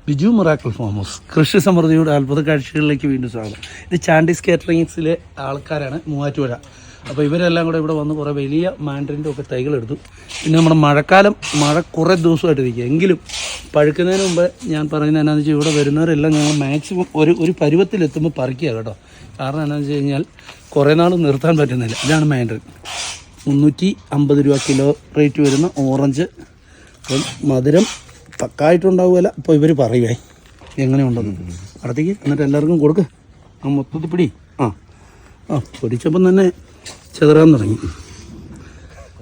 Biju miracle farm house കൃഷി സമൃദ്ധിയുടെ അത്ഭുത കാഴ്ചകളിലേക്ക് വീണ്ടും സ്വാഗതം. ഇത് ചാൻഡീസ് കാറ്ററിങ്സിലെ ആൾക്കാരാണ്, മൂവാറ്റുപുഴ. അപ്പോൾ ഇവരെല്ലാം കൂടെ ഇവിടെ വന്ന് കുറേ വലിയ മാൻഡറിൻ്റെ ഒക്കെ തൈകളെടുത്തു. പിന്നെ നമ്മുടെ മഴ കുറേ ദിവസമായിട്ടിരിക്കുക, എങ്കിലും പഴുക്കുന്നതിന് മുമ്പ് ഞാൻ പറയുന്നത് എന്നാന്ന് വെച്ചാൽ ഇവിടെ വരുന്നവരെല്ലാം ഞങ്ങൾ മാക്സിമം ഒരു പരുവത്തിലെത്തുമ്പോൾ പറിക്കുക കേട്ടോ. കാരണം എന്നാന്ന് വെച്ച് കഴിഞ്ഞാൽ കുറേ നാൾ നിർത്താൻ പറ്റുന്നില്ല. ഇതാണ് മാൻഡറിൻ, 350 രൂപ കിലോ റേറ്റ് വരുന്ന ഓറഞ്ച്. അപ്പം മധുരം പക്കായിട്ടുണ്ടാവുകയില്ല. അപ്പോൾ ഇവർ പറയുവേ എങ്ങനെയുണ്ടെന്ന് അടുത്തേക്ക്, എന്നിട്ട് എല്ലാവർക്കും കൊടുക്കുക. ആ മൊത്തത്തിൽ പിടി. പൊടിച്ചപ്പം തന്നെ ചെതറാൻ തുടങ്ങി.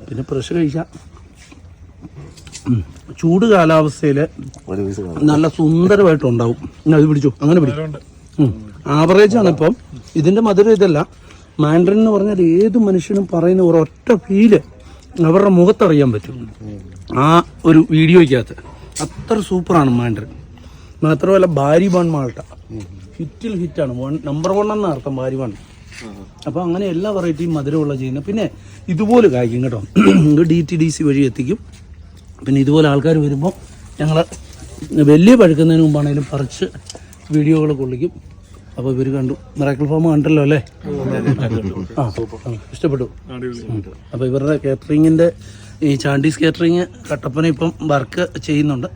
പിന്നെ പ്രഷർ കഴിച്ചാൽ ചൂട് കാലാവസ്ഥയിൽ നല്ല സുന്ദരമായിട്ടുണ്ടാവും. അത് പിടിച്ചു, അങ്ങനെ പിടിച്ചു. ആവറേജാണ് ഇപ്പം. ഇതിൻ്റെ മധുരം ഇതല്ല. മാൻഡറിൻ എന്ന് പറഞ്ഞാൽ ഏത് മനുഷ്യനും പറയുന്ന ഒരൊറ്റ ഫീല് അവരുടെ മുഖത്തറിയാൻ പറ്റും ആ ഒരു വീഡിയോയ്ക്കകത്ത്. അത്ര സൂപ്പറാണ് മാൻഡറിൻ. മാത്രമല്ല ബാരിബാൺ മാൾട്ട ഹിറ്റാണ്, നമ്പർ 1 എന്ന അർത്ഥം ബാരിബാൺ. അപ്പോൾ അങ്ങനെ എല്ലാ വെറൈറ്റിയും മധുരമുള്ള ചെയ്യുന്നത്. പിന്നെ ഇതുപോലെ കായ്ക്കും കേട്ടോ. DTDC വഴി എത്തിക്കും. പിന്നെ ഇതുപോലെ ആൾക്കാർ വരുമ്പോൾ ഞങ്ങൾ വലിയ പഴുക്കുന്നതിന് മുമ്പാണെങ്കിലും പറിച്ച് വീഡിയോകൾ കൊള്ളിക്കും. അപ്പോൾ ഇവർ കണ്ടു, മിറാക്കിൾ ഫാം കണ്ടല്ലോ അല്ലേ? ഇഷ്ടപ്പെട്ടു. അപ്പോൾ ഇവരുടെ കാറ്ററിങ്ങിൻ്റെ ഈ ചാൻഡീസ് കാറ്ററിങ് കട്ടപ്പന ഇപ്പം വർക്ക് ചെയ്യുന്നുണ്ട്.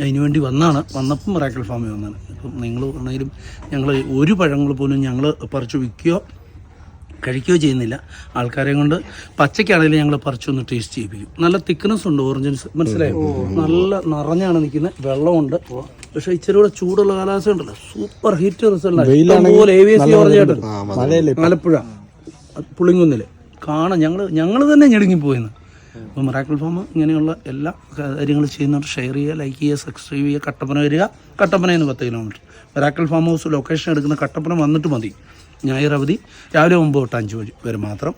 അതിനുവേണ്ടി വന്നപ്പം മിറാക്കിൾ ഫാമിൽ വന്നതാണ്. ഇപ്പം നിങ്ങൾ ആണെങ്കിലും ഞങ്ങൾ ഒരു പഴങ്ങൾ പോലും ഞങ്ങൾ പറിച്ച് വിൽക്കുകയോ കഴിക്കുകയോ ചെയ്യുന്നില്ല. ആൾക്കാരെ കൊണ്ട് പച്ചയ്ക്കാണെങ്കിലും ഞങ്ങൾ പറിച്ചൊന്ന് ടേസ്റ്റ് ചെയ്യിപ്പിക്കും. നല്ല തിക്നെസ് ഉണ്ട്, ഓറഞ്ചിൻസ് മനസ്സിലായോ? നല്ല നിറഞ്ഞാണ് നിൽക്കുന്നത്, വെള്ളമുണ്ട്. പക്ഷേ ഇച്ചിരി കൂടെ ചൂടുള്ള കാലാവസ്ഥ ഉണ്ടല്ലോ, സൂപ്പർ ഹിറ്റ് റിസൾട്ട്. AVC ഓറഞ്ചായിട്ട് ആലപ്പുഴ പുളിങ്കുന്നിൽ കാണാൻ ഞങ്ങൾ തന്നെ ഞെടുങ്ങിപ്പോയിന്ന്. അപ്പോൾ മിറാക്കിൾ ഫാം ഇങ്ങനെയുള്ള എല്ലാ കാര്യങ്ങളും ചെയ്യുന്നുണ്ട്. ഷെയർ ചെയ്യുക, ലൈക്ക് ചെയ്യുക, സബ്സ്ക്രൈബ് ചെയ്യുക. കട്ടപ്പന വരിക, കട്ടപ്പനയിൽ നിന്ന് 10 kilometre. Miracle farm house location എടുക്കുന്ന കട്ടപ്പന വന്നിട്ട് മതി. ഞായർ അവധി രാവിലെ 9 തൊട്ട് 5 വരെ മാത്രം.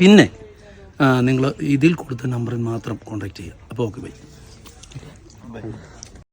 പിന്നെ നിങ്ങൾ ഇതിൽ കൊടുത്ത നമ്പറിൽ മാത്രം കോൺടാക്ട് ചെയ്യുക. അപ്പോൾ ഓക്കെ, ബൈ.